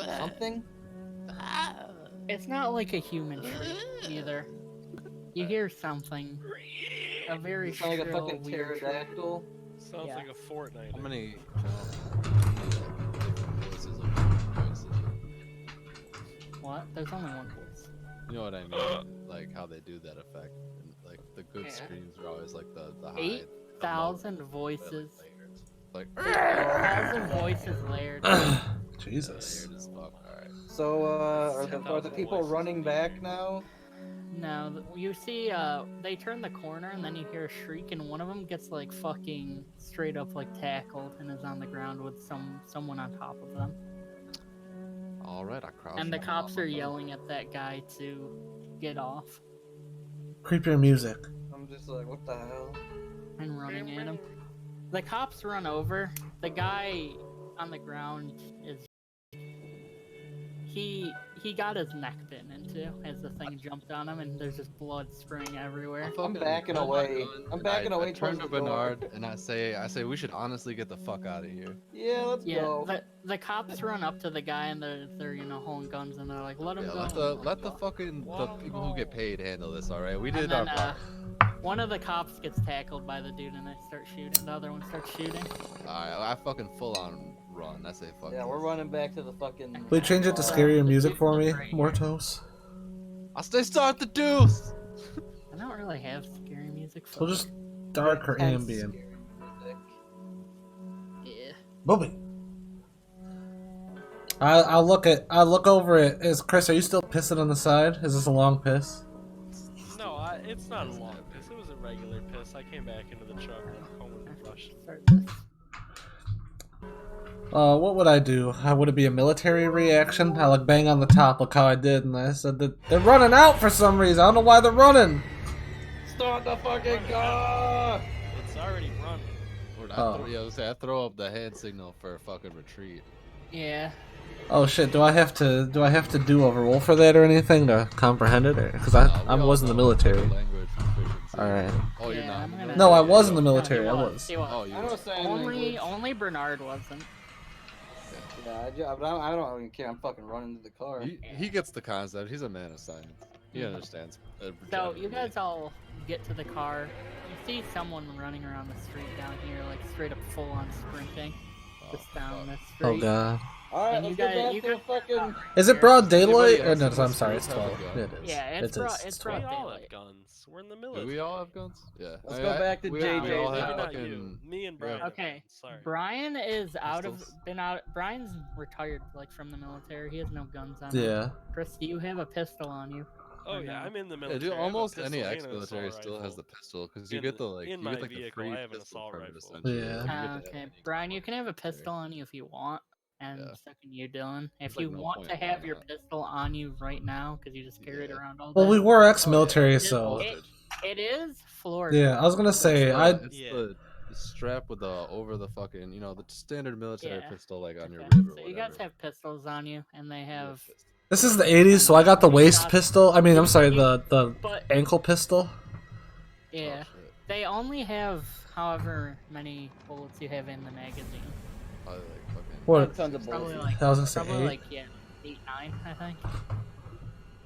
something? It's not like a human shriek either. You hear something. A very It's like a shrill, fucking weird shriek. pterodactyl. Sounds like a Fortnite. How many different voices? What? There's only one voice. You know what I mean? Like how they do that effect. And, like the good screams are always like the high. 8,000 voices. Like 8,000 voices layered. Jesus. Layered as fuck. Alright. So, are the people running back now? No, you see, they turn the corner and then you hear a shriek and one of them gets like fucking straight up like tackled and is on the ground with someone on top of them. Alright, I crouched. And the cops are yelling at that guy to get off. Creepier music. I'm just like, what the hell? And running at him. The cops run over. The guy on the ground is... He got his neck bitten into as the thing jumped on him, and there's just blood spraying everywhere. I'm backing away. I'm backing away. I turn to Bernard and I say we should honestly get the fuck out of here. Yeah, let's go. The cops run up to the guy and they're holding guns and they're like, let him go. Let the fucking the people who get paid handle this. All right, we did our part. One of the cops gets tackled by the dude and they start shooting. The other one starts shooting. Alright, I fucking full on run. I say fuck. Yeah, we're running back to the fucking. Will you change it to scarier music for me, Mortos? I say start the deuce. I don't really have scary music. So just dark or ambient. Yeah. Bobby. I look over it. Is Chris? Are you still pissing on the side? Is this a long piss? No, it's not a long piss. It was a regular piss. I came back into the truck and home and flushed. What would I do? Would it be a military reaction? I like bang on the top, look how I did, and I said that they're running out for some reason. I don't know why they're running. Start the fucking car! It's already running. I throw up the hand signal for a fucking retreat. Yeah. Oh shit! Do I have to do a roll for that or anything to comprehend it? Because I was in the military. All right. Oh, you're not. No, I was in the military. I was. Oh, you were. Only Bernard wasn't. Yeah, I don't even care. I'm fucking running to the car. He gets the concept. He's a man of science. He understands. So you guys all get to the car. You see someone running around the street down here, like straight up full on sprinting, just down the street. Oh god. Alright, And let's get back to the fucking... Is it broad daylight? Or no, I'm sorry, it's 12. Yeah, it is. Yeah, it's broad We all daylight. have guns. We're in the Do military. we all have guns? Yeah. Let's go back to JJ. We all Maybe have not you. fucking... Me and Brian. Okay, Sorry. Brian is Pistols. Brian's retired, like, from the military. He has no guns on him. Yeah. Chris, do you have a pistol on you? Oh yeah, I'm in the Yeah, military. dude, I have a almost pistol any and an ex-military assault still has the rifle. pistol because you In get the the- like in you my get like the vehicle, free I have an pistol assault permit, rifle. essentially. Yeah. You get to Okay, have Brian, you can have a pistol on you if you want, and Yeah. so can you, Dylan. If like you no want point to in have doing your that. pistol on you right now, because you just carry it Yeah. around all day. Well, we were ex-military, so It is Florida. yeah. I was gonna say It's Yeah. the strap with the over the fucking the standard military Yeah. pistol like on your Okay, rib or so whatever. you guys have pistols on you, and they have. this is the 80s, so I got the waist pistol. I mean, I'm sorry, the But ankle pistol. yeah, Oh, shit. they only have however many bullets you have in the magazine. Probably like fucking. What? Tons of Probably bullets. like I was gonna say probably 8. like 8, 9, I think.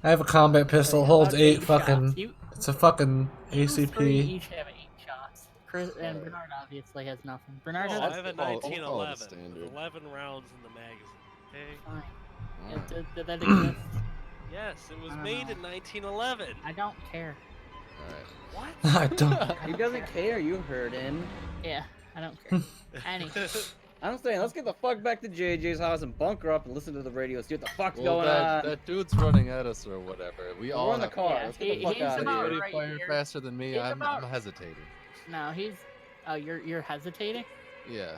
I have a combat pistol. Holds About 8 shots. fucking. You It's a fucking three ACP. each have 8 shots. Chris and Bernard obviously has nothing. Bernard Oh, has I have a call it 1911 standard. with 11 rounds in the magazine. Okay. fine. Alright. Did that exist? Yes, it was I don't made know. in 1911. I don't care. Alright. What? I don't. He doesn't care, you heard him. Yeah, I don't care. Any. I'm saying, let's get the fuck back to JJ's house and bunker up and listen to the radio, see what the fuck's Well, going that, on. that dude's running at us or whatever. We all We're in the have- car, Yeah, let's get the fuck he's out of about here. Anybody right fire here. faster than me? He's I'm about- hesitating. No, he's. Oh, you're hesitating. Yeah.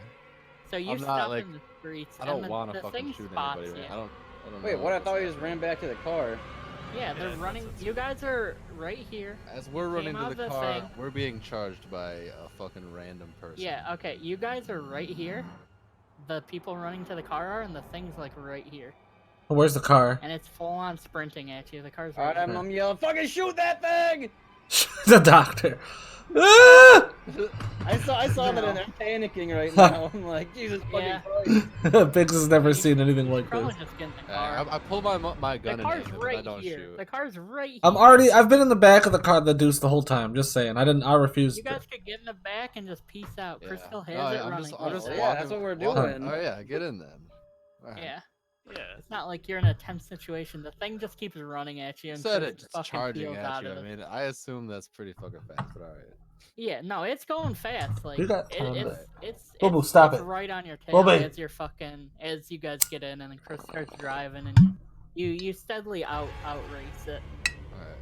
So you I'm stop not, like, in the streets. I don't and want the to fucking thing shoot spots anybody. you. I don't Wait, know what? I what's thought we just happening. ran back to the car. Yeah, they're Yeah, running. that's- You guys are right here. As we're running out to the of the car, thing. we're being charged by a fucking random person. Yeah. Okay. You guys are right here. The people running to the car are, and the thing's like right here, Where's the car? and it's full on sprinting at you. The car's Alright, right. I'm yelling, fucking shoot that thing! The doctor. Ah! I saw that and I'm panicking right now. I'm like, Jesus fucking Yeah. Christ. Biggs has never seen anything like Probably this. just get in the car. I pull my gun The in car's aim, but I right don't here. shoot. The car's right here. I've been in the back of the car, the Deuce, the whole time. Just saying. I refused You to. guys could get in the back and just peace out. Yeah. Crystal has Oh, it yeah, I'm running. just Oh, walking. yeah, that's what we're walking. doing. Oh yeah, get in then. Alright. Yeah. Yeah. It's not like you're in a tense situation. The thing just keeps running at you and Said Chris it just fucking charging peels at out you. of I it. mean, I assume that's pretty fucking fast, but alright. Yeah, no, it's going fast. Like You got time. it's Boo-boo, stop it's it. right on your tail Boo-boo. as you guys get in and then Chris starts driving and you steadily outrace it. Alright.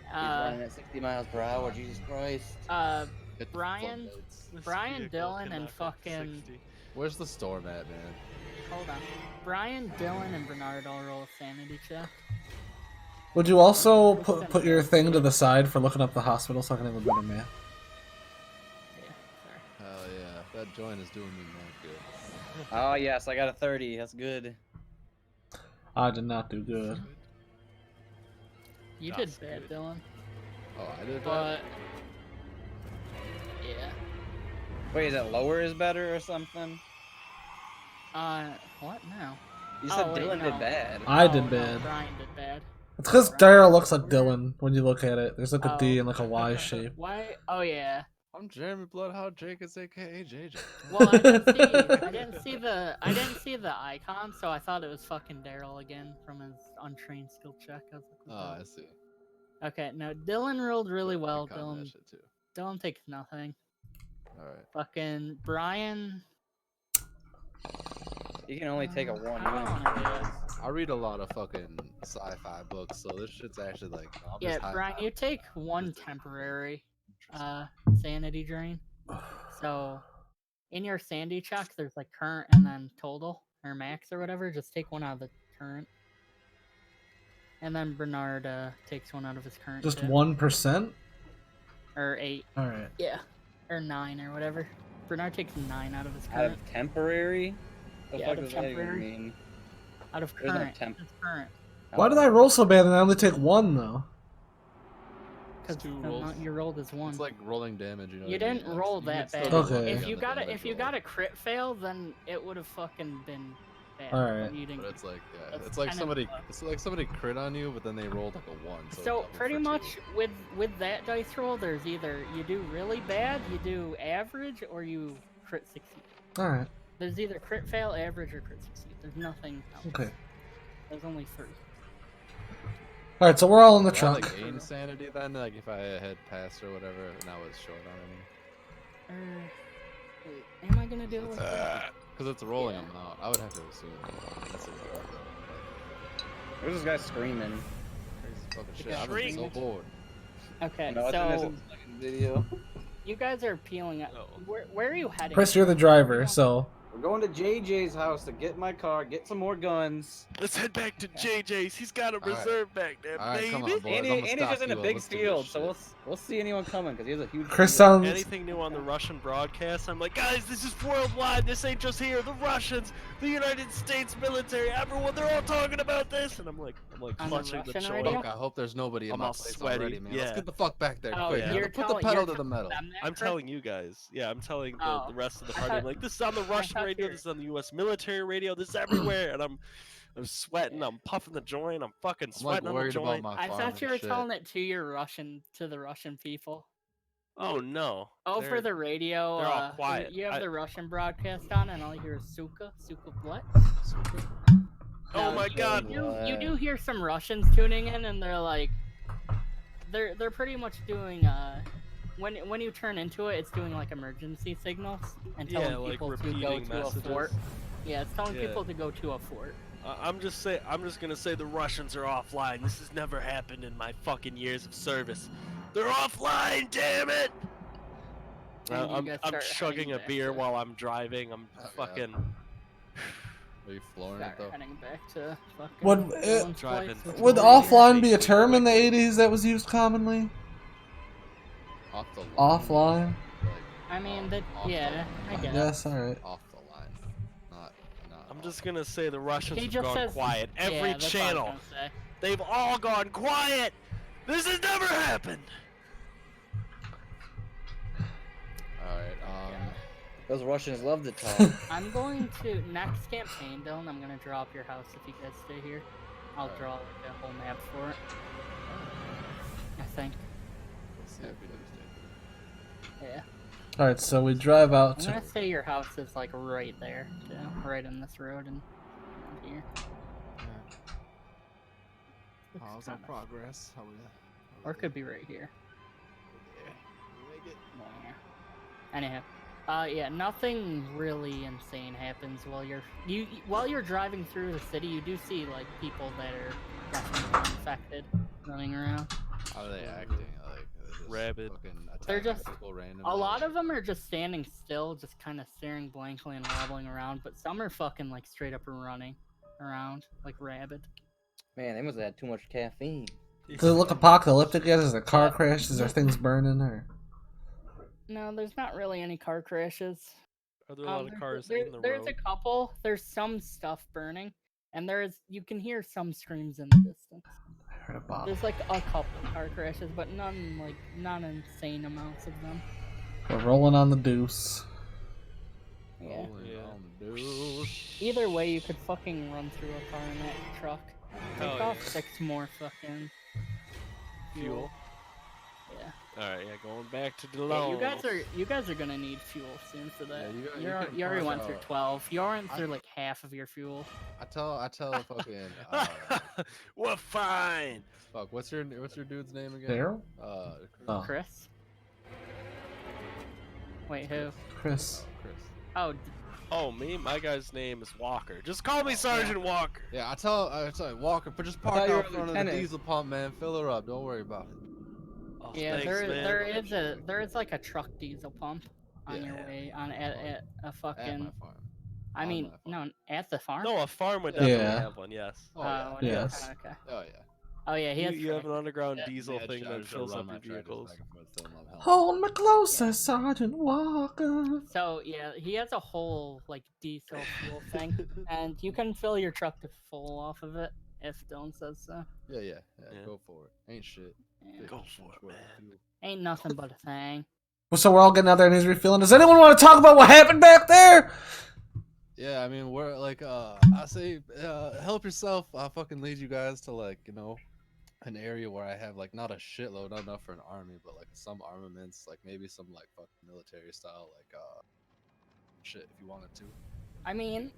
He's running at 60 miles per hour. Jesus Christ. Hit the Brian- floodlights. This Brian vehicle Dillon cannot and go fucking- 60. Where's the storm at, man? Hold on. Brian, Dylan, and Bernard all roll a sanity check. Would you also put your thing to the side for looking up the hospital so I can have a better map? Yeah, sorry. Hell yeah, that joint is doing me not good. Oh, yes, I got a 30. That's good. I did not do good. You That's did bad, good. Dylan. Oh, I did that. But yeah. Wait, is it lower is better or something? What now? You said Oh, wait, Dylan no. did bad. I Oh, did no, bad. Brian did bad. It's because Daryl looks like Dylan when you look at it. There's like a D and like a Y shape. Why? Oh yeah. I'm Jeremy Bloodhound Jenkins, aka JJ. Well, I didn't see the icon, so I thought it was fucking Daryl again from his untrained skill check. I was like, what Oh, the- I see. Okay, no, Dylan rolled really well. I caught that shit too. Dylan takes nothing. Alright. Fucking Brian. You can only take a 1. I You don't don't wanna have do to- I read a lot of fucking sci-fi books, so this shit's actually like. I'm Yeah, just high Brian, five. you take one temporary sanity drain. So in your sandy check, there's like current and then total or max or whatever. Just take one out of the current. And then Bernard takes one out of his current. Just too. 1%? Or 8. Alright. Yeah. Or 9 or whatever. Bernard takes 9 out of his Out current. of temporary? The Yeah, fuck out of does that even temporary. mean? Out of there's no current. temp- It's current. Why did I roll so bad and I only take 1 though? Because two rolls. you rolled as 1. It's like rolling damage. You know. You what I mean? didn't Like, roll you that can bad. still Okay. roll If again you the got damage if you roll. got a crit fail, then it would have fucking been bad. Alright. but you didn't. But it's like, yeah, That's it's like kind of somebody, fucked. it's like somebody crit on you, but then they rolled like a 1. So, So double pretty for 2. much with that dice roll, there's either you do really bad, you do average, or you crit succeed. Alright. There's either crit fail, average, or crit succeed. There's nothing else. Okay. There's only 3. Alright, so we're all in the Would I, trunk. like gain sanity then, like if I had passed or whatever, and I was short on Wait, am I gonna do it? with any. Because it's a rolling Yeah. amount, I would have to assume. That's a roll, Where's this guy screaming? Crazy fucking shit. Yeah. I'm Shrink. so bored. Okay, No, it's in this so fucking video. you guys are peeling up. Oh. Where are you heading? Chris, you're the driver, so We're going to JJ's house to get my car, get some more guns. Let's head back to JJ's. He's got a Alright. reserve back there, Alright, baby. come on, boys. Andy, I'ma Andy's stop just in a you, big let's do this field, so shit. we'll see anyone coming because he has a huge. Chris field. sounds Anything new on the Russian broadcast? I'm like, guys, this is worldwide. This ain't just here. The Russians, the United States military, everyone, they're all talking about this. And I'm like On the clutching the Russian joint. radio? Fuck, I hope there's nobody in I'm my all place sweaty, already, man. Let's yeah. get the fuck back there, Oh, quick. yeah. you're Put the telling- pedal you're to the telling metal. them that, I'm Chris? telling you guys. Yeah, I'm telling Oh. the rest of the I party. I'm thought- like, this is on the Russian thought radio. you- This is on the U.S. military radio. This is everywhere. And I'm sweating. I'm puffing the joint. I'm fucking I'm like sweating on the worried about joint. my I farm thought you and were shit. telling it to the Russian people. Oh no. Oh, for They're- the radio. they're all quiet. You have I- the Russian broadcast on, and all you hear is Suka. Suka what? Super. Oh No, my god. You do hear some Russians tuning in, and they're like, they're pretty much doing when you turn into it, it's doing like emergency signals and telling Yeah, like people to go repeating to a messages. fort. Yeah, it's telling Yeah. people to go to a fort. I'm just gonna say the Russians are offline. This has never happened in my fucking years of service. They're offline, damn it! And you I'm guys I'm start chugging heading a back beer to- while I'm driving. I'm Oh, yeah. fucking Are you flooring it Start though? heading back to fucking Would Dylan's driving place, which would is- offline be a term in the 80s that was used commonly? Off the line. Offline? Like, I mean, that off the yeah, I line. get it. Yes, alright. Off the line. Not. I'm just gonna say the Russians He have just gone says quiet. yeah, Every that's what I was channel, gonna say. they've all gone quiet. This has never happened. Those Russians love to talk. I'm going to next campaign, Dylan. I'm gonna draw up your house if you guys stay here. I'll Alright. draw like a whole map for it. I think. Let's see if we do stay Yeah. Alright, so we drive out I'm to. gonna say your house is like right there, too. Right in this road and here. Looks How's our kinda- progress? How we? Or it could be right here. Yeah. We make it. Yeah. Anyhow. Yeah, nothing really insane happens while you're driving through the city. You do see like people that are definitely infected running around. How are they acting? Like they're just Rabid. fucking They're attacking just- people randomly? A lot of them are just standing still, just kind of staring blankly and wobbling around. But some are fucking like straight up running around like rabid. Man, they must have had too much caffeine. Does it look apocalyptic yet? Is there car crashes? Are things burning? Or No, there's not really any car crashes. Are there a lot of cars there's, in the there's road? a couple. There's some stuff burning, and you can hear some screams in the distance. I heard a bop. There's like a couple car crashes, but not insane amounts of them. We're rolling on the deuce. Yeah. Rolling Yeah. on the deuce. Either way, you could fucking run through a car in that truck. Hell Take off yeah. 6 more fucking Fuel. Yeah. Alright, yeah, going back to Yeah, DeLone. you guys are gonna need fuel soon for that. Yeah, you can You already find went through out. 12. You already went through like half of your fuel. I tell fucking We're fine. fuck. What's your dude's name again? Daryl? Oh. Chris. Wait, who? Chris. Chris. Oh, Oh, me? My guy's name is Walker. Just call me Sergeant Walker. Yeah, I tell you, Walker, but just thought park you out were front of the lieutenant. diesel pump, man. Fill her up. Don't worry about it. Oh, yeah. thanks, man. There is like a truck diesel pump on your Yeah. way on at a At my fucking. farm. I on mean, my farm. no, at the farm. No, a farm would definitely Yeah. have one, yes. Oh yeah. what is it? Yes. Okay. Oh yeah. Oh yeah, he has. You have an underground Yeah. diesel Yeah, thing I that just fills run up my your tractors vehicles. back and forth, filling up hell. Hold me closer, Yeah. Sergeant Walker. So yeah, he has a whole like diesel fuel thing, and you can fill your truck to full off of it if Dylan says so. Yeah. Yeah. Go for it. Ain't shit. Yeah. Go for it, man. Ain't nothing but a thing. Well, so we're all getting out there and he's refilling. Does anyone want to talk about what happened back there? Yeah, I mean, we're like, I say, help yourself. I'll fucking lead you guys to like, an area where I have like not a shitload, not enough for an army, but like some armaments, like maybe some like fucking military style, like shit if you wanted to. I mean,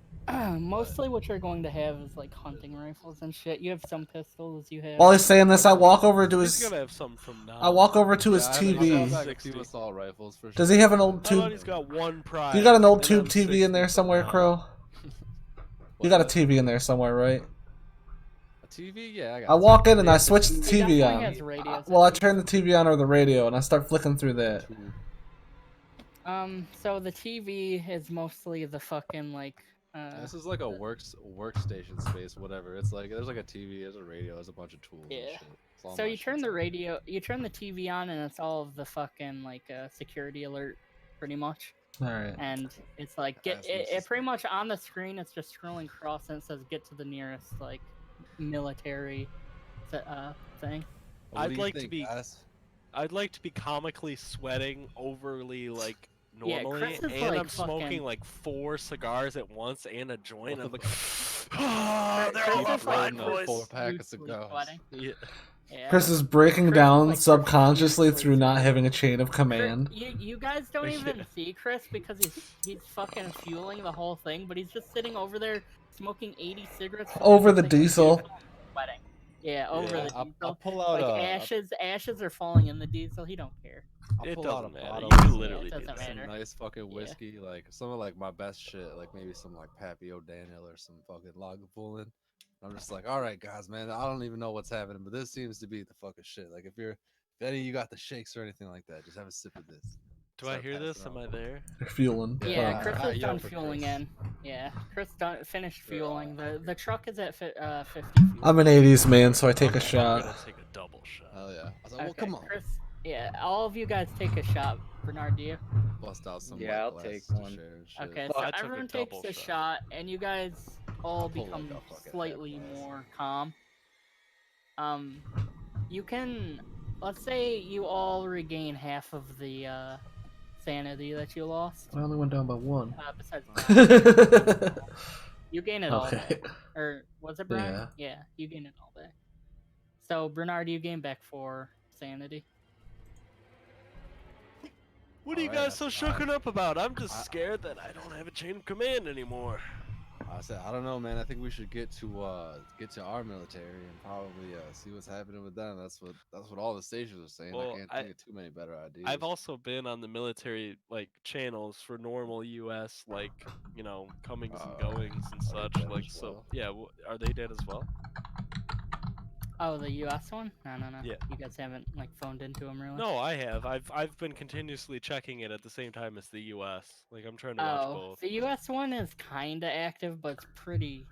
mostly what you're going to have is like hunting rifles and shit. You have some pistols. You have. While he's saying this, I walk over to He's his. gonna have some from now. I walk over to his Yeah, I have- I TV. have, like, a few 60. assault rifles for Does sure. he have an old I thought tube? he's got one prize. You got an old and tube I'm TV in there 60 somewhere, from now. Crow? You got a TV in there somewhere, right? A TV? Yeah, I got. I walk in and I switch the He TV definitely on. has radios. Well, I turn the TV on or the radio and I start flicking through that. So the TV is mostly the fucking like. This is like a workstation space, whatever. It's like there's like a TV, there's a radio, there's a bunch of tools. Yeah. And shit. It's all So my you turn shit's the on. radio, you turn the TV on, and it's all of the fucking like security alert, pretty much. Alright. And it's like That's it pretty much on the screen. It's just scrolling across, and it says get to the nearest like military thing. What I'd do you like to think, be- guys? I'd like to be comically sweating overly like Yeah, normally, Chris is, and like, I'm smoking fucking- like 4 cigars at once and a joint. What I'm the like, oh, they're all Chris is, like, fine, rolling a boys. 4-pack of Usually cigars. sweating. Yeah. Yeah. Chris is breaking Chris is, down like, subconsciously profusely through not sweating. having a chain of command. You guys don't Yeah. even see Chris because he's fucking fueling the whole thing, but he's just sitting over there smoking 80 cigarettes from Over the thing, diesel. sweating. Yeah, over Yeah, the I'll diesel. pull out Like ashes are falling in the diesel. He don't care. I'll It pull out a doesn't matter. bottle You of can some- literally Yeah, it do doesn't that. matter. some nice fucking Yeah. whiskey, like some of like my best shit, like maybe some like Pappy O'Daniel or some fucking Lagavulin. I'm just like, all right, guys, man, I don't even know what's happening, but this seems to be the fucking shit. Like if any of you got the shakes or anything like that, just have a sip of this. Do I Start hear passing this? Am out. I there? They're fueling. Yeah, Uh, Chris I is yell done for fueling Chris. in. Yeah, Chris finished Yeah. fueling. The truck is at 50 fuel. I'm an 80s man, so I take a I'm shot. gonna take a double shot. Hell yeah. I was like, well, Okay, come on, Chris. Yeah, all of you guys take a shot. Bernard, do you? bust out some. Yeah, like, I'll take glasses to one. share and shit. Okay, Fuck, so I took a everyone takes double a shot. shot, and you guys all pull like become a fucking slightly head blast. more calm. You can, let's say you all regain half of the sanity that you lost. I only went down by 1. Besides Okay. you gain it all back. Or was it Brian? Yeah. Yeah, you gain it all back. So Bernard, you gain back 4 sanity. What are you Alright, guys so that's shooken fine. up about? I'm just scared that I don't have a chain of command anymore. I said, I don't know, man. I think we should get to our military and probably see what's happening with them. That's what all the stations are saying. Well, I can't think of too many better ideas. I've also been on the military like channels for normal U.S. like comings and goings and are they such. dead Like as so, well? yeah. Are they dead as well? Oh, the US one? No. Yeah. You guys haven't like phoned into them really? No, I have. I've been continuously checking it at the same time as the U.S. Like I'm trying to watch Oh, both. the US one is kind of active, but it's pretty.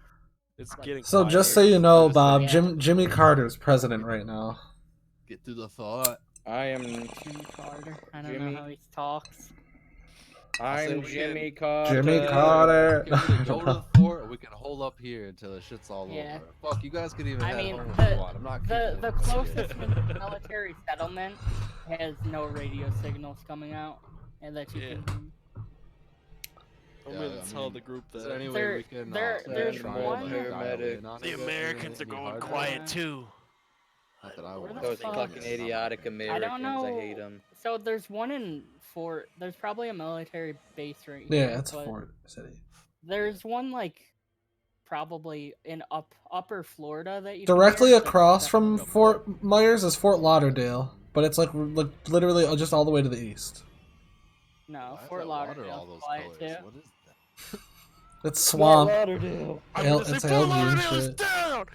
It's like- getting So quiet. just so you know, Just Bob, saying. Jimmy Carter's president right now. Get through the thought. I am Jimmy Carter. I don't Jimmy. know how he talks. I say I'm we Jimmy can- Carter. Jimmy Carter. We can either go to the fort or we can hold up here until the shit's all Yeah. over. Fuck, you guys can even I head mean, home if you want. I'm not The keeping it. closest military settlement has no radio signals coming out, and that you Yeah. can. I'm Yeah, gonna I tell mean, the group Is that there any way There- we can there- there's try and, one- like, dial in on the it? Americans are Any going hard quiet drive? too. Not that I Where want. the Those fuck? fucking idiotic I Americans. don't know. I hate them. So there's one in Fort. There's probably a military base right Yeah, here. it's a but fort city. There's one like probably in upper Florida that you Directly can hear, across that's from definitely- Fort Myers is Fort Lauderdale, but it's like literally just all the way to the east. No, Why is Fort that water Lauderdale's all those quiet colors? too. What is that? It's swamp. Lauderdale. I'm gonna It's say Fort algae and Lauderdale is shit. down.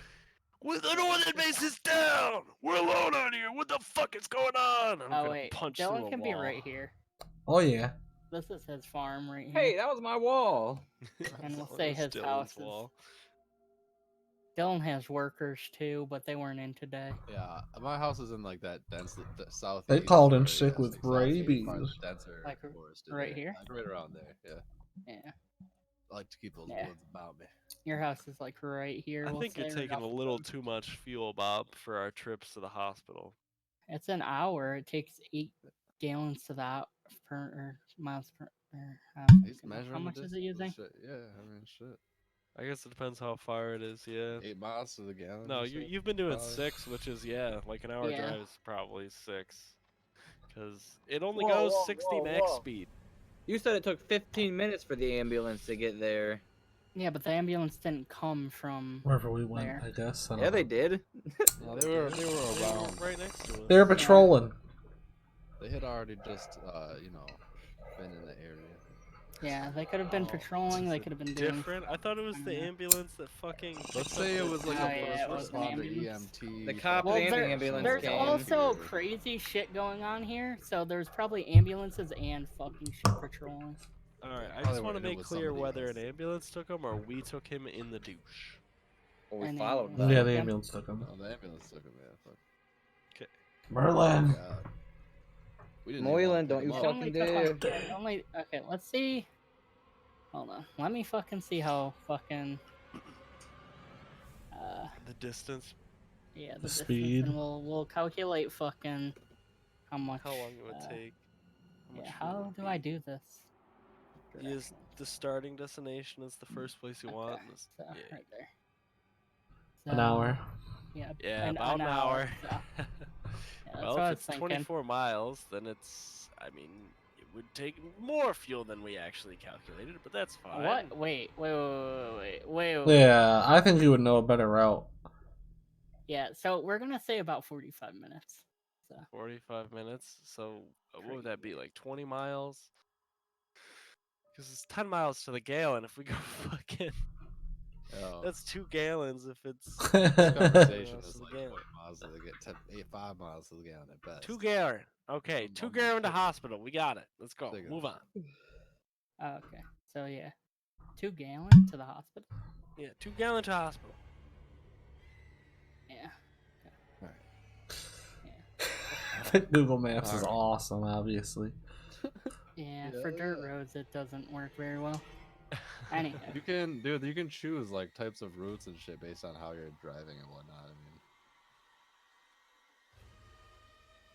With the northern base is down. We're alone out here. What the fuck is going on? I'm Oh gonna wait, punch through Dylan a can wall. be right here. Oh yeah. This is his farm right here. Hey, that was my wall. And we'll Oh, say that's his Dylan's house is- wall. Dylan has workers too, but they weren't in today. Yeah, my house is in like that dense south. They called in sick with rabies. Denser Like, forest right there. here? Like right around there. Yeah, Yeah, I like to keep those Yeah. woods about me. your house is like right here. I we'll think you're say, right taking off a the little road. too much fuel, Bob, for our trips to the hospital. It's an hour. It takes 8 gallons to that per or miles per. Or, He's measuring how the much is it distance and using? shit. Yeah, I mean shit. I guess it depends how far it is. Yeah. 8 miles to the gallon. No, or you so, you've been doing probably. 6, which is like an hour Yeah. drive is probably 6, because it only Whoa, goes whoa, 60 whoa, max whoa. speed. You said it took 15 minutes for the ambulance to get there. Yeah, but the ambulance didn't come from. Wherever we went, There. I guess. I don't Yeah, they know. did. No, they were They were around. right next to us. They were patrolling. They had already just been in the area. Yeah, they could have been Oh, patrolling. They could have been doing. Different. I thought it was the Yeah. ambulance that fucking. Let's picked say up it was the- like Oh, a yeah, it was first an responder ambulance. EMT. The cop Well, and the there- ambulance there's came. also crazy shit going on here, so there's probably ambulances and fucking shit patrolling. All right, I Probably just were want to in it make with clear somebody whether an else. ambulance took him or we took him in the douche. Well, we And followed then- them. Yeah, Yeah. the ambulance took him. No, the ambulance took him. Yeah, fuck. Merlin. God. We didn't Moylan, even don't you pick It him fucking up. only took, dare. like, it only okay. Let's see. Hold on. Let me fucking see how fucking. The distance, Yeah, the, The distance, speed. and we'll calculate fucking how much. how long it would take. How Yeah, much how fuel it would do I be. do this? Is the starting destination is the first place you want? Okay, and this- so, yeah. right there. An So, hour. Yeah, Yeah, about an hour. so, yeah, that's Well, what I if was it's thinking. 24 miles, then it's. I mean, it would take more fuel than we actually calculated, but that's fine. What? Wait. Yeah, I think you would know a better route. Yeah, so we're gonna say about 45 minutes. So 45 minutes. So what would that be? Like 20 miles? Because it's 10 miles to the gallon. If we go fucking, Oh, that's 2 gallons. If it's this conversation miles is to the like gallon. 20 miles to the 5 miles to the gallon at best. 2 gallon. Okay, I'm 2 just gallon to kidding. hospital. We got it. Let's go. Take it. Move on. okay, so yeah, 2 gallons to the hospital. Yeah, 2 gallon to hospital. Yeah. Google Maps is Alright. awesome, obviously. Yeah, for dirt roads it doesn't work very well. Anyhow, You can choose like types of routes and shit based on how you're driving and whatnot. I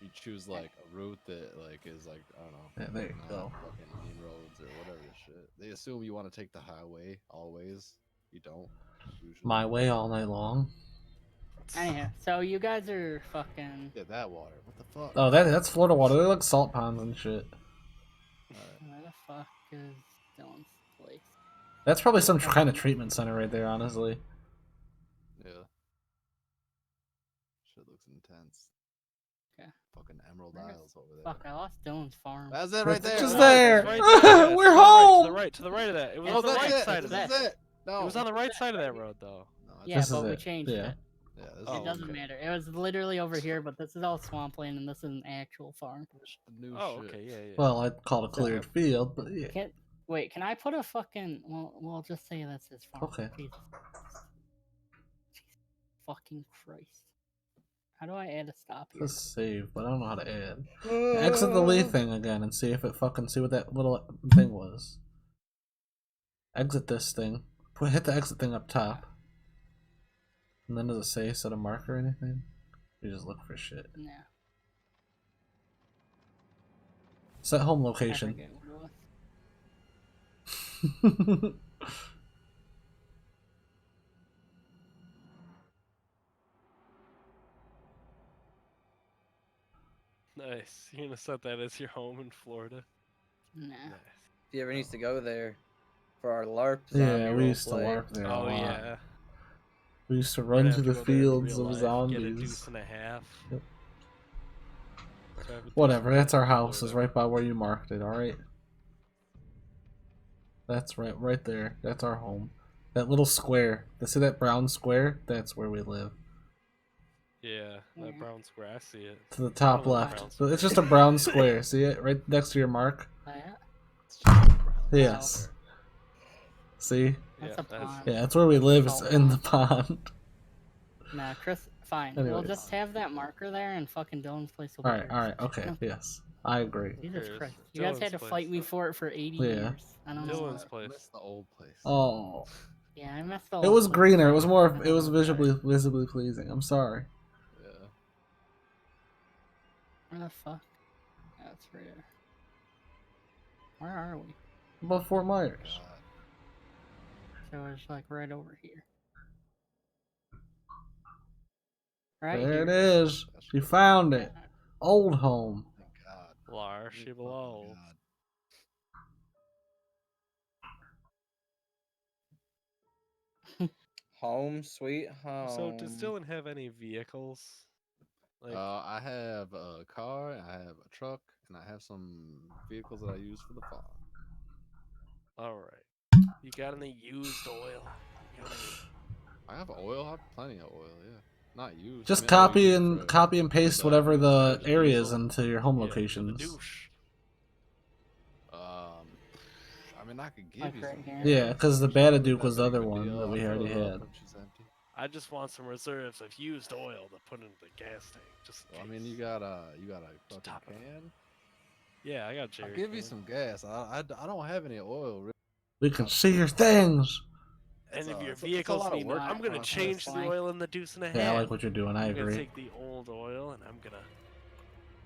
mean, You choose like a route that like is like I don't know. Yeah, there you not go. Fucking main roads or whatever the shit. They assume you want to take the highway always. You don't. Usually. My way all night long. Anyhow, so you guys are fucking. Yeah, that water. What the fuck? Oh, that's Florida water. They're like salt ponds and shit. Where the fuck is Dylan's place? That's probably some kind of treatment center right there, honestly. Yeah. Shit looks intense. Okay. Fucking Emerald Where's- Isles over there. Fuck, I lost Dylan's farm. That's it right It's there. just No, there. It's right there. We're To home. the right, to the right of that. It was Oh, on the that's right it. side of This that. is it. No. It was on the right side of that road, though. No, Yeah, This is but we it. changed Yeah. it. Yeah, this Oh, It doesn't okay. matter. It was literally over here, but this is all swampland, and this is an actual farm. is the new Oh, shit. okay, yeah, yeah. Well, I'd call it a cleared field, but yeah. Wait, can I put a fucking? Well, we'll just say that's his farm. Okay. Jesus. Fucking Christ. How do I add a stop here? Just save, but I don't know how to add. Exit the Lee thing again and see if it fucking see what that little thing was. Exit this thing. Hit the exit thing up top. And then does it say set a marker or anything? You just look for shit. No. Set home I location. forget what it was. Nice. You're gonna set that as your home in Florida. Nah. Nice. If you ever needs to go there for our LARP Yeah, zombie we used to roleplay. LARP there a Oh lot. yeah. We used to Might run have through to the go there in fields real of life, Get a zombies. deuce and a half. Yep. Grab a deuce Whatever, and a that's half our in house. It's Florida. right by where you marked it, alright? That's right there. That's our home. That little square. See that brown square? That's where we live. Yeah, Yeah. that brown square. I see it. To the top little left. brown So it's just a brown square. See it? Right next to your mark? Yeah. It's just a brown Yes. See? That's Yeah, a pond. Yeah, that's where we live. It's in the pond. Nah, Chris, fine. We'll Anyways. just have that marker there, and fucking Dylan's place will be Alright, yours. alright, okay. Yes. I agree. Jesus Here's Christ. You guys had to Dylan's fight place. me for it for 80 Yeah. years. I don't know. Dylan's why. I place. miss the old place. Oh. Yeah, I messed up. It was greener. It was more. It was visibly pleasing. I'm sorry. Yeah. Where the fuck? That's right there. Where are we? About Fort Myers. God. So it's like right over here. Right There it here. is. You found it. Old home. Thank God. Lar, Thank she fucking below. God. Home, sweet home. So does Dylan have any vehicles? Like, I have a car, I have a truck, and I have some vehicles that I use for the farm. all right. You got any used oil? You got any- I have oil. I have plenty of oil. Yeah, not used. Just I mean, I copy use it and for- copy and paste the whatever the storage areas diesel. into your home Yeah, for the locations. douche. I mean, I could give Like you right some. here. Yeah, because the Actually, Bataduke was the that'd be other a good one deal. that we I'll already fill it up had. when she's empty. I just want some reserves of used oil to put into the gas tank. Just in Well, I mean, case. you got a fucking top it. can. Yeah, I got Jerry. I'll give you can. some gas. I don't have any oil. Really. We can see your things. And if your it's a vehicles lot of need, work I'm for gonna us, change the honestly. oil in the deuce and a half. Yeah, I like what you're doing. I I'm gonna agree. take the old oil and I'm gonna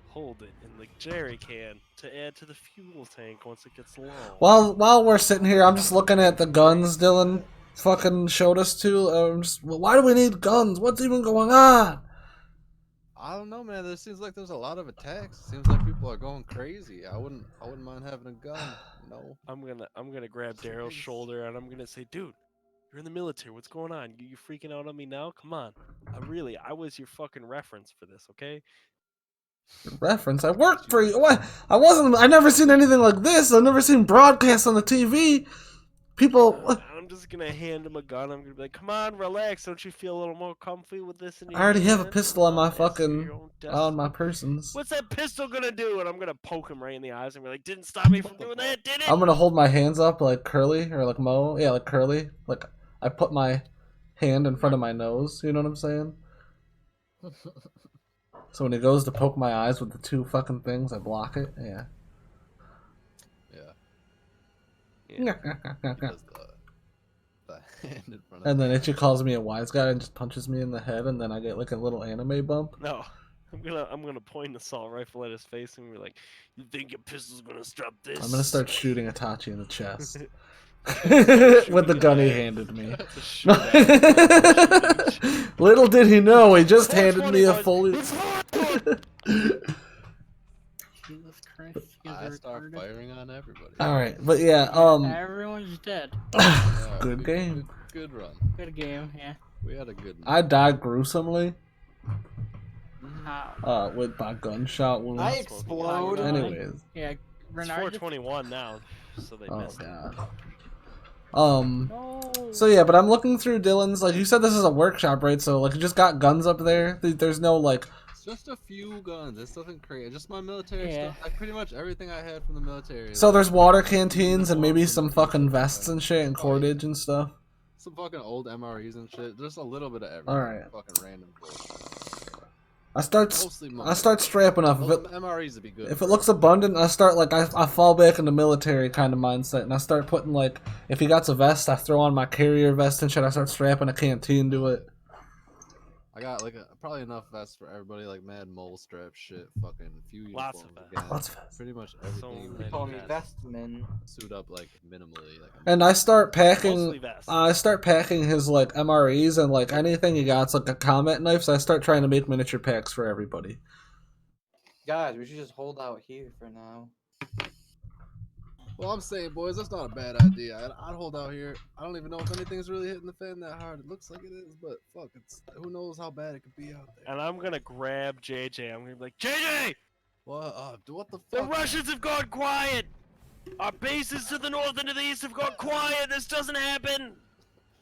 hold it in the jerry can to add to the fuel tank once it gets low. While we're sitting here, I'm just looking at the guns Dylan fucking showed us too. Why do we need guns? What's even going on? I don't know, man. There seems like there's a lot of attacks. Seems like people are going crazy. I wouldn't mind having a gun. No. I'm gonna grab Daryl's shoulder and I'm gonna say, dude, you're in the military. What's going on? You freaking out on me now? Come on. I was your fucking reference for this, okay? Reference. I worked for you. What? I never seen anything like this. I've never seen broadcasts on the TV. People. I'm just gonna hand him a gun. I'm gonna be like, come on, relax. Don't you feel a little more comfy with this in your I already have a hand? pistol on my Come on, answer fucking your own on my destiny. persons. What's that pistol gonna do? And I'm gonna poke him right in the eyes and be like, didn't stop me from doing that, did it? I'm gonna hold my hands up like Curly or like Mo. Yeah, like Curly. Like I put my hand in front of my nose. You know what I'm saying? So when he goes to poke my eyes with the two fucking things, I block it. Yeah. Yeah. Because the hand in front of And then the Itchy calls me a wise guy and just punches me in the head, and then I get like a little anime bump. No. I'm gonna point an assault rifle at his face and be like, "You think your pistol's gonna stop this?" I'm gonna start shooting Itachi in the chest. Start With the shooting gun he at- handed me. to shoot at him. Little did he know, he just It's handed me a 420, fully. bud. It's 420. Jesus Christ. You guys I are start retarded. firing on everybody. Alright, but yeah, Everyone's dead. Yeah, good game. Good run. Good game, yeah. We had a good. I died gruesomely How? with my gunshot wound. I explode. Anyways, Yeah, It's Bernard. 421 now, so they oh missed. god. No. So yeah, but I'm looking through Dylan's. Like you said, this is a workshop, right? So like, you just got guns up there. There's no like. It's just a few guns. It's nothing crazy. Just my military Yeah. stuff. Like pretty much everything I had from the military. So like, there's water canteens and maybe some fucking vests and shit and cordage and stuff. some fucking old MREs and shit. Just a little bit of everything. Alright. Fucking random bullshit. I start Mostly strapping up. Well, the MREs would be good. If it looks abundant, I start like I fall back into military kind of mindset, and I start putting like if he got a vest, I throw on my carrier vest and shit. I start strapping a canteen to it. I got like probably enough vests for everybody, like mad mole strap shit, fucking few Lots of uniforms vests. again. Lots of vests. Pretty much So everything. many Call me vests. Vestman. Suit up like minimally. Like And I start Mostly packing. vests. I start packing his like MREs and like anything he got's like a combat knife. So I start trying to make miniature packs for everybody. Guys, we should just hold out here for now. Well, I'm saying, boys, that's not a bad idea. I'd hold out here. I don't even know if anything's really hitting the fan that hard. It looks like it is, but fuck, who knows how bad it could be out there. And I'm gonna grab JJ. I'm gonna be like, JJ, What the the fuck? Russians have gone quiet. Our bases to the north and to the east have gone quiet. This doesn't happen.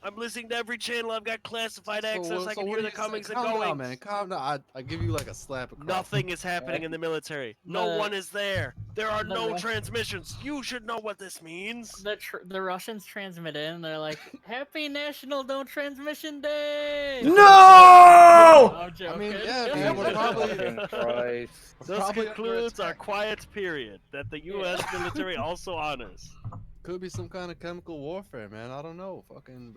I'm listening to every channel. I've got classified access. I can what hear do the you say? comings and Calm goings. down, man. Calm down. I give you like a slap across. Nothing is happening in the military. No one is there. There are the no Rus- transmissions. You should know what this means. The Russians transmit in. They're like, "Happy National Don't Transmission Day." No! I'm joking. I mean, yeah, man, we're probably. Fucking Christ. This probably under concludes our attack. quiet period that the U.S. military also honors. Could be some kind of chemical warfare, man. I don't know. Fucking.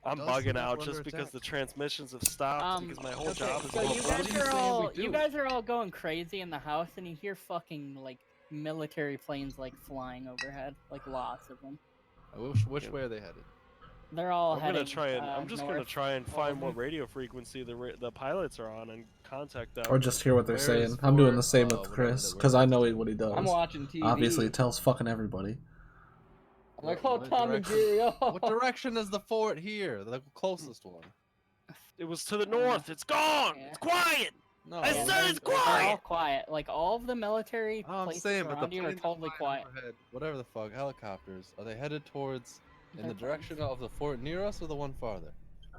I'm Does bugging seem out like we're just under because attack. the transmissions have stopped because my whole okay, job is so all you What guys are you are saying all we you do? guys are all going crazy in the house, and you hear fucking like military planes like flying overhead, like lots of them. Which way are they headed? They're all I'm heading. gonna try and I'm just gonna north. try and all of find what them. radio frequency the pilots are on and contact them. Or just hear what they're Where saying. is I'm doing Fort, the same with whatever Chris the because I word know is? what he does. I'm watching TV. Obviously, he tells fucking everybody. I'm like, What- oh, what Tom and direction- Jerry. Oh. What direction is the fort here? The closest one. It was to the north. It's gone. Yeah. It's quiet. No. I said it's They're all quiet! quiet. Like all of the military I'm places saying, but the around you are planes totally flying quiet. overhead, whatever the fuck, helicopters, are they headed towards in They're the direction of the fort near us or the one farther?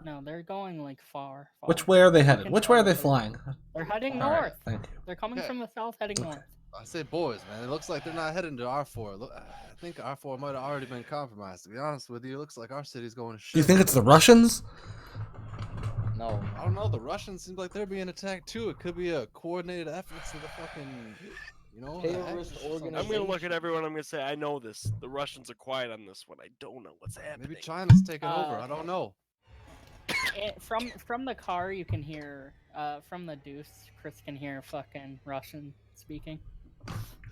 No, they're going like far. Which far. way are they I headed? can Which way are they totally- flying? They're heading All right, north. thank you. They're coming Okay. from the south, heading Okay. north. I say, boys, man, it looks like they're not heading to our fort. Look, I think our fort might have already been compromised. To be honest with you, it looks like our city's going to shit. Do you think it's the Russians? No. I don't know. The Russians seem like they're being attacked too. It could be a coordinated effort to the fucking, you know, the Terrorist Axis or something. organization. I'm gonna look at everyone. I'm gonna say I know this. The Russians are quiet on this one. I don't know what's happening. Maybe China's taking over. I don't know. From the car, you can hear. From the Deuce, Chris can hear fucking Russian speaking.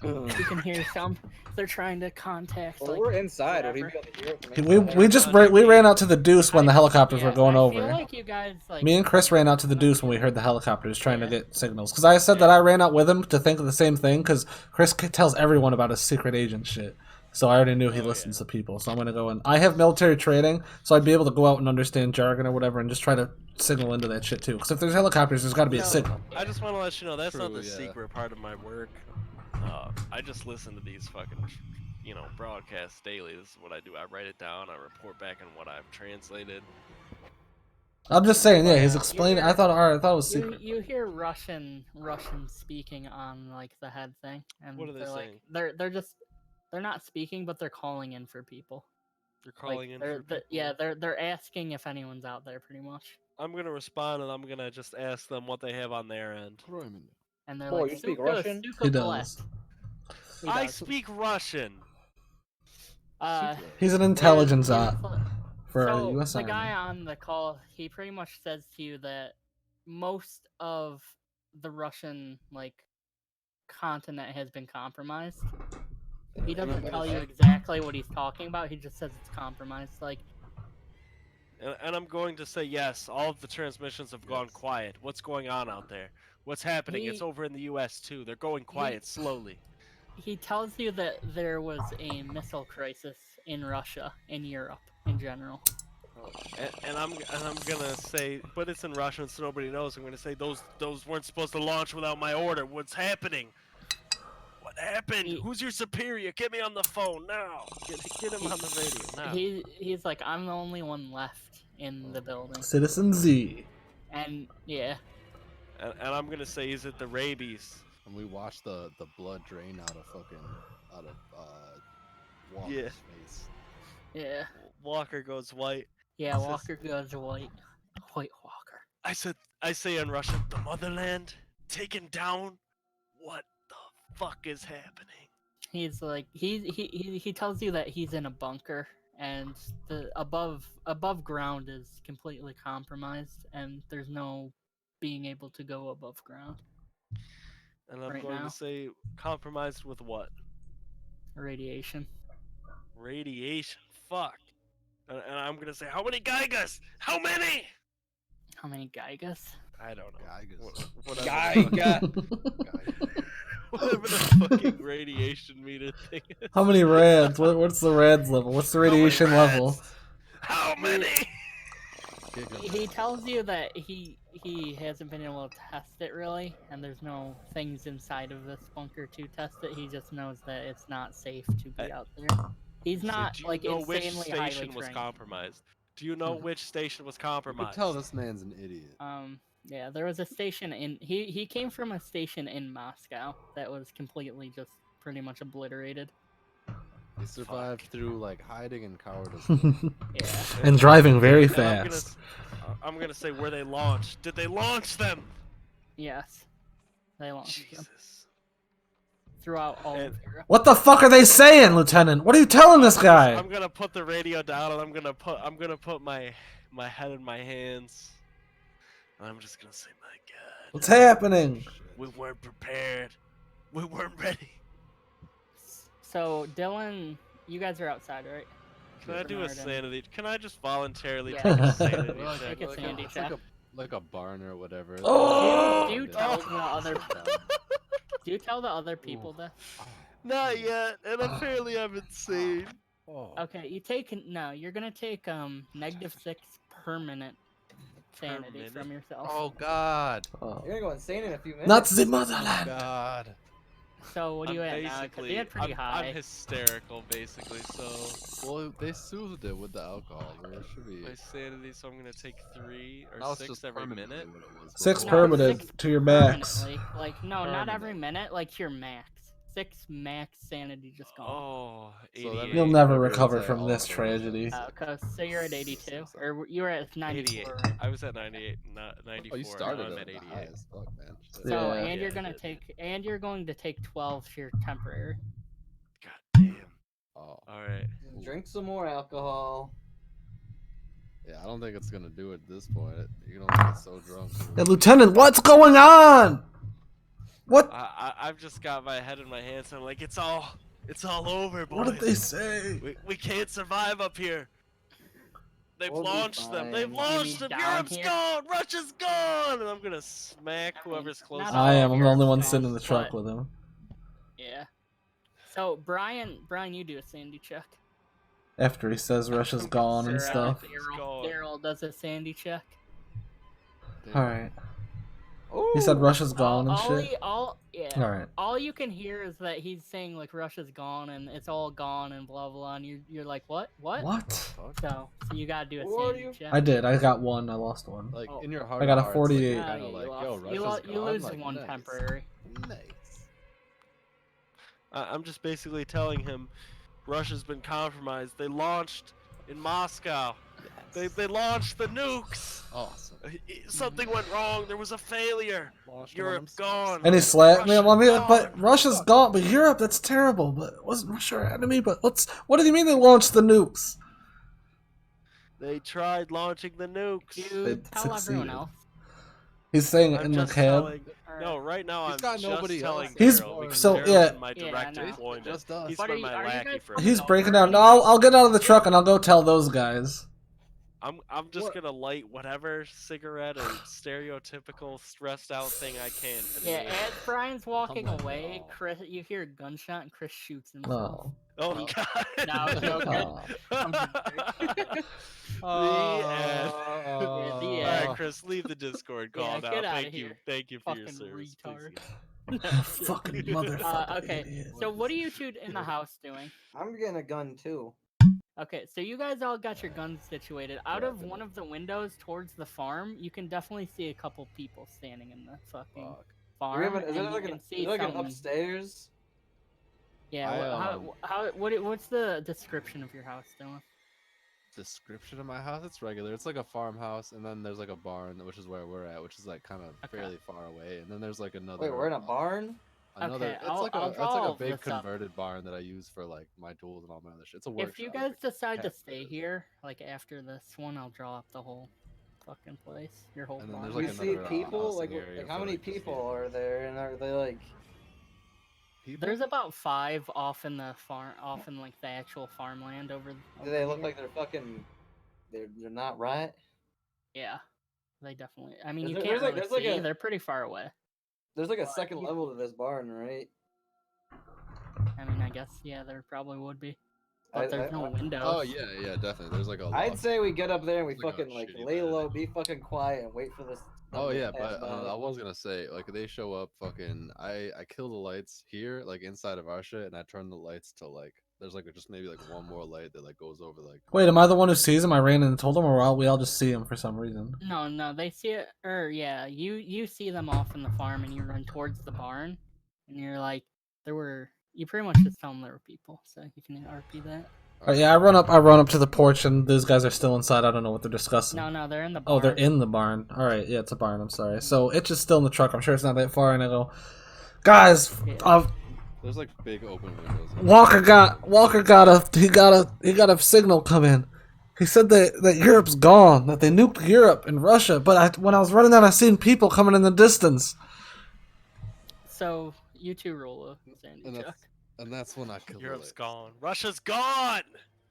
You can hear some. They're trying to contact. Well, like, we're inside. Would he whatever. be able to hear it from We inside? we ran out to the Deuce when the I- helicopters yeah, were going I over. feel like you guys like. Me and Chris ran out to the Deuce when we heard the helicopters trying to Yeah. get signals. Because I said that I ran out with him to think of the same thing. Because Chris tells everyone about his secret agent shit. So I already knew he listens to people. So I'm gonna go and I have military training, so I'd be able to go out and understand jargon or whatever, and just try to signal into that shit too. Because if there's helicopters, there's got to be a No. signal. I just want to let you know that's not True, the yeah. secret part of my work. I just listen to these fucking, broadcasts daily. This is what I do. I write it down. I report back on what I've translated. I'm just saying, yeah, he's You explaining. hear- I thought it was You, secret. you hear Russian speaking on like the head thing, and What are they they're saying? like they're not speaking, but they're calling in for people. They're Like, calling in. they're, For people. yeah, they're asking if anyone's out there, pretty much. I'm gonna respond and I'm gonna just ask them what they have on their end. And they're Boy, like, you speak "Suka, Russian?" Suka He Blast." does. He I does. speak Russian. He's an intelligence Here's- op for so our U.S. the Army. guy on the call, he pretty much says to you that most of the Russian continent has been compromised. He doesn't tell you exactly what he's talking about. He just says it's compromised. Like, And I'm going to say yes. All of the transmissions have gone quiet. What's going on out there? What's happening? It's He- over in the U.S. too. They're going quiet slowly. he tells you that there was a missile crisis in Russia, in Europe in general. And I'm gonna say, but it's in Russian, so nobody knows. I'm gonna say those weren't supposed to launch without my order. What's happening? What happened? Who's your superior? Get me on the phone now. Get him on the radio now. He's like, I'm the only one left in the building. Citizen Z. And yeah, And I'm gonna say, is it the rabies? And we watched the blood drain out of Walker's Yeah. face. yeah, Walker goes white. yeah. Says- Walker goes white. White Walker. I say in Russian, the motherland taken down. What the fuck is happening? He's like, he tells you that he's in a bunker, and the above ground is completely compromised, and there's no being able to go above ground. And I'm Right going now. to say compromised with what? Radiation. Radiation. Fuck. And I'm gonna say, how many Geigas? How many? How many Geigas? I don't know. Geigas. Whatever. Geiga. Whatever the fucking radiation meter thing is. How many rads? What's the rads level? What's the How many radiation level? rats? How many? He tells you that he hasn't been able to test it really, and there's no things inside of this bunker to test it. He just knows that it's not safe to be out there. He's not Do you like know which insanely highly station was trained. compromised? Do you know which station was You can compromised? tell this man's an idiot. Yeah, there was a station in he came from a station in Moscow that was completely just pretty much obliterated. He survived through like hiding and cowardice. Yeah. And driving very And fast. I'm gonna say where they launched. Did they launch them? Yes. They launched them Jesus. throughout all of And- Europe. What the fuck are they saying, Lieutenant? What are you telling this guy? I'm gonna put the radio down and I'm gonna put my head in my hands. And I'm just gonna say, my God, What's happening? we weren't prepared. We weren't ready. So Dylan, you guys are outside, right? Can I do a Bernard and- sanity? Can I just voluntarily Yeah. take a sanity Well, check? Take a sanity it's check. like a barn or whatever. Oh! Do you tell the other? Do you tell the other people this? Not yet, and apparently I'm insane. Oh. Okay, you're gonna take -6 permanent sanity Permanent? from yourself. Oh God. Oh. You're gonna go insane in a few minutes. Not the Oh motherland. God. So what are you at now? 'Cause Basically, you had pretty high. I'm hysterical, basically. So Well, they soothed it with the alcohol. There should be. my sanity. So I'm gonna take 3 or Now it's 6 just every permanently minute. what it was 6 before. permanent 6 to your max. permanently. Like no, not every Permanent. minute. Like your max. 6 max sanity just gone. Oh, So that 88. You'll means never everyone's recover at from all this the tragedy. So you're at 82, or you were at 94. 88. Right? I was at 98, not 94. Oh, you started now I'm at at the 88. highest. Fuck, man. Shit. So Yeah. and you're Yeah, gonna I did. take, and you're going to take 12 to your temporary. God damn. Oh. All right. Drink some more alcohol. Yeah, I don't think it's gonna do it at this point. You're gonna get so drunk. Hey, Lieutenant, what's going on? What? I've just got my head in my hands. And I'm like, it's all over, boys. What did they say? We can't survive up here. They've We'll be launched them. They've fine. launched mean them. down Europe's here? gone. Russia's gone. And I'm gonna smack I mean, whoever's not closest. all I am. of I'm the only yours one is sitting in the lost, truck but- with him. Yeah. So Brian, you do a sandy check. After he says Russia's gone and Or, stuff. Gone. Daryl does a sandy check. Alright. Ooh. He said Russia's gone and shit. Yeah. Alright. All you can hear is that he's saying like Russia's gone and it's all gone and blah blah, and you're like what? What? Fuck. So you gotta do a What are sandy you- check. I did. I got one. I lost one. Like Oh. in your heart. I got a of hearts, 48. Like, Ah, kind of yeah, like, you yo, lost. Russia's You gone. lose Like, one nice. temporary. Nice. I'm just basically telling him Russia's been compromised. They launched in Moscow. They launched the nukes. Awesome. Something went wrong. There was a failure. Launched them on Europe themselves. gone. And he slapped me. Russia But gone. Russia's gone. But Europe, that's terrible. But wasn't Russia our enemy? But what do you mean they launched the nukes? They tried launching the nukes. You They tell everyone succeeded. else. He's saying it I'm in the just cab. telling. Or- No, right now He's I'm got just nobody telling else. He's- Daryl because so, Daryl's yeah. in my Yeah, direct I know. employment. Just us. He's But been my are you lackey guys for. coming He's over? breaking down. No, I'll get out of the truck and I'll go tell those guys. I'm just What? gonna light whatever cigarette or stereotypical stressed out thing I can. And Yeah, then- as Brian's walking my away, God. Chris, you hear a gunshot and Chris shoots himself. Oh. Oh Oh. God! No, I was joking. Oh. I'm the end. Yeah, the All end. right, Chris, leave the Discord call Yeah, now. get outta Thank you, here, thank you for your fucking service. retard. Please. No, shit. Fucking motherfucker. Okay, idiot. so what are you two in the house doing? I'm getting a gun too. Okay, so you guys all got your guns situated. Out Yeah, of one of the windows towards the farm, you can definitely see a couple people standing in the fucking Fuck. Do we farm, have an, is and there you like can an, see is there like an something. upstairs? Yeah, what's the description of your house, Dylan? Description of my house? It's regular. It's like a farmhouse, and then there's like a barn, which is where we're at, which is like kind of Okay. fairly far away. And then there's like another. Wait, we're in a barn? Another. Okay, It's I'll like draw it's like all a of big this up. converted barn that I use for like my tools and all my other shit. It's a workshop. If you guys decide to stay Cafe. here, like after this one, I'll draw up the whole fucking place, your whole And then farm. there's We like see another, people? housing Like, area how for, many like, just people vehicles. are there? And are they like... People? There's about 5 off in the farm, off in like the actual farmland over. Do they over look here. like they're fucking... They're not right? Yeah, they definitely. I mean, Is you there- can't there's like- really there's like see. a- They're pretty far away. There's like a But second you- level to this barn, right? I mean, I guess there probably would be, but there's no windows. Oh yeah, definitely. There's like a. I'd loft. say we get up there and we It's like a fucking like shitty lay bed. low, be fucking quiet, and wait for this. Oh them to yeah, pass but I by. was gonna say like they show up fucking. I kill the lights here like inside of our shit, and I turn the lights to like there's like just maybe like one more light that like goes over like. Wait, am I the one who sees him? I ran in and told him, or we all just see him for some reason? No, they see it. Or yeah, you see them off in the farm, and you run towards the barn, and you're like, there were. You pretty much just tell them there were people, so you can RP that. Alright, yeah, I run up to the porch, and these guys are still inside. I don't know what they're discussing. No, they're in the barn. Oh, they're in the barn. All right, yeah, it's a barn. I'm sorry. So it's just still in the truck. I'm sure it's not that far. And I go, guys, Yeah. There's like big open windows. Walker got a signal come in. He said that Europe's gone, that they nuked Europe and Russia. But when I was running out, I seen people coming in the distance. So you two roll a sandy And check. that's when I killed Europe's the lights. gone. Russia's gone.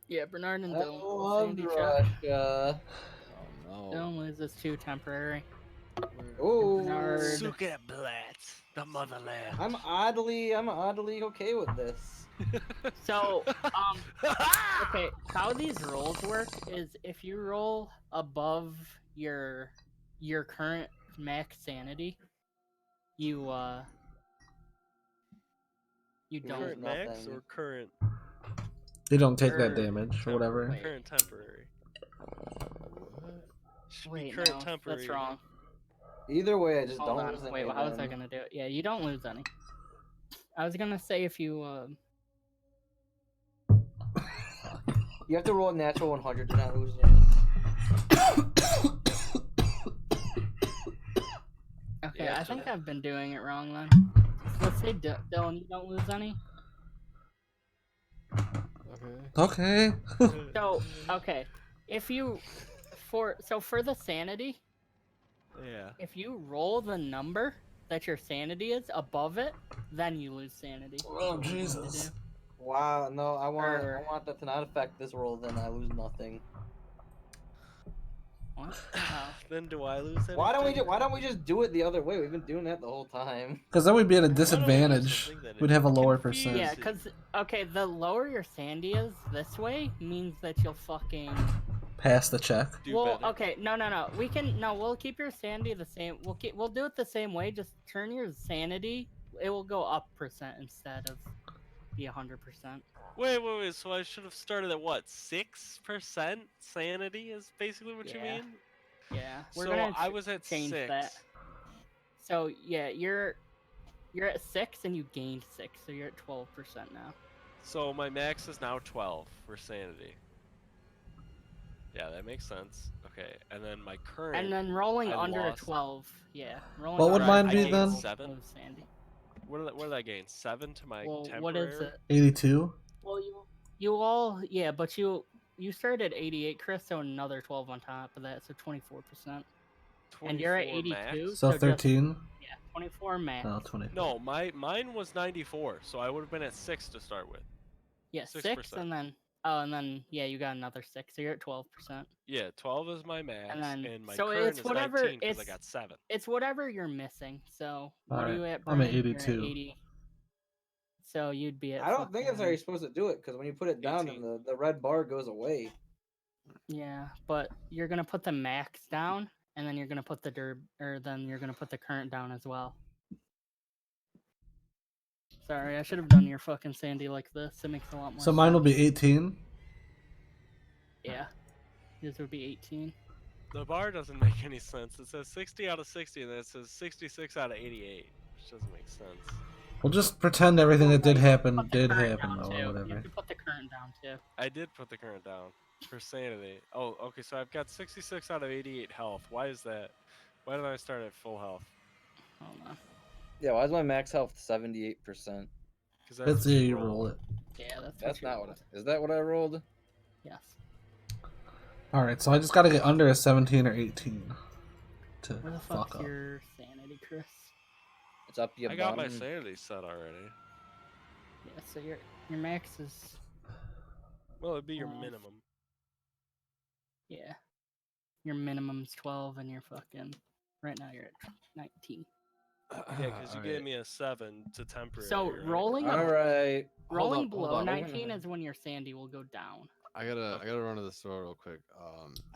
Yeah, Bernard and I Dylan. love Sandy check. Russia. Oh no. Dylan loses 2 temporary. Ooh. Bernard. Sugeblatt, the motherland. I'm oddly okay with this. So, okay, how these rolls work is if you roll above your current max sanity, you don't. Current max nothing. or current You don't take that Or damage or whatever. Wait. current temporary? Should be Wait, current no, temporary. that's wrong. Either way, I just Hold don't on. lose any Wait, of how was I them. gonna do it? Yeah, you don't lose any. I was gonna say if you You have to roll a natural 100 to not lose any. Okay, Yeah, I think so- I've been doing it wrong then. Let's say Dylan, you don't lose any. Okay. Okay. So, okay, if you for the sanity, Yeah. if you roll the number that your sanity is above it, then you lose sanity. Oh, Jesus. Wow, no, I want that to not affect this roll. Then I lose nothing. What? Oh. Then do I lose anything? Why don't we just do it the other way? We've been doing that the whole time. Because then we'd be at a Why don't we do disadvantage. something that We'd is have a lower confusing? percent. Yeah, because, okay, the lower your sandy is this way means that you'll fucking... Pass the check. Do Well, better. okay, no. We'll keep your sanity the same. We'll do it the same way. Just turn your sanity. It will go up percent instead of be 100%. Wait. So I should have started at what? 6% sanity is basically what you Yeah. mean? Yeah, we're So gonna I was at change 6. that. So yeah, you're at 6 and you gained 6, so you're at 12% now. So my max is now 12 for sanity. Yeah, that makes sense. Okay, and then my current. And then rolling I under lost. a 12, yeah. Rolling What would under a mine be 12 then? will 7? lose sandy. What did I gain? 7 to my Well, temporary. what is it? 82? Well, you all, yeah, but you started at 88, Chris, so another 12 on top of that, so 24%. And you're at 24 82. max? So just- 13. yeah, 24 max. No, 20. No, mine was 94, so I would have been at 6 to start with. Yeah, 6%. 6, and then yeah, you got another 6, so you're at 12%. Yeah, 12 is my max, And then my so current it's is whatever 19 because I it's got 7. it's whatever you're missing. So what are Alright, you at? I'm at Brian? You're 82. 80. So you'd be at. I don't think that's how fucking- you're supposed to do it, because when you put it down, 18. then the red bar goes away. Yeah, but you're gonna put the max down, and then you're gonna put the then you're gonna put the current down as well. Sorry, I should have done your fucking Sandy like this. It makes a lot more. So mine will sense. be 18. Yeah, yours would be 18. The bar doesn't make any sense. It says 60 out of 60, and then it says 66 out of 88, which doesn't make sense. We'll just pretend everything that did happen Put the did current happen, down, though, too. or You whatever. have to put the current down too. I did put the current down for sanity. Oh, okay, so I've got 66 out of 88 health. Why is that? Why did I start at full health? Hold on. Yeah, why is my max health 78%? Because That's what it, you roll it. Yeah, That's you not what rolled. Is that what I rolled? Yes. Alright, so I just gotta get under a 17 or 18 to Where the fuck fuck's up. your sanity, Chris? It's up your I got my bum. sanity set already. Yeah, so your max is Well, it'd be your 12. minimum. Yeah. Your minimum's 12, and you're fucking. Right now you're at 19. Yeah, because you gave me a 7 to temporary. So right? rolling All right. rolling hold below on. 19 is when your sandy will go down. I gotta run to the store real quick.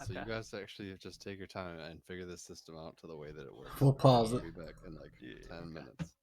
So you Okay. guys actually just take your time and figure this system out to the way that it works. We'll pause I'll it. be back in like Yeah. 10 minutes.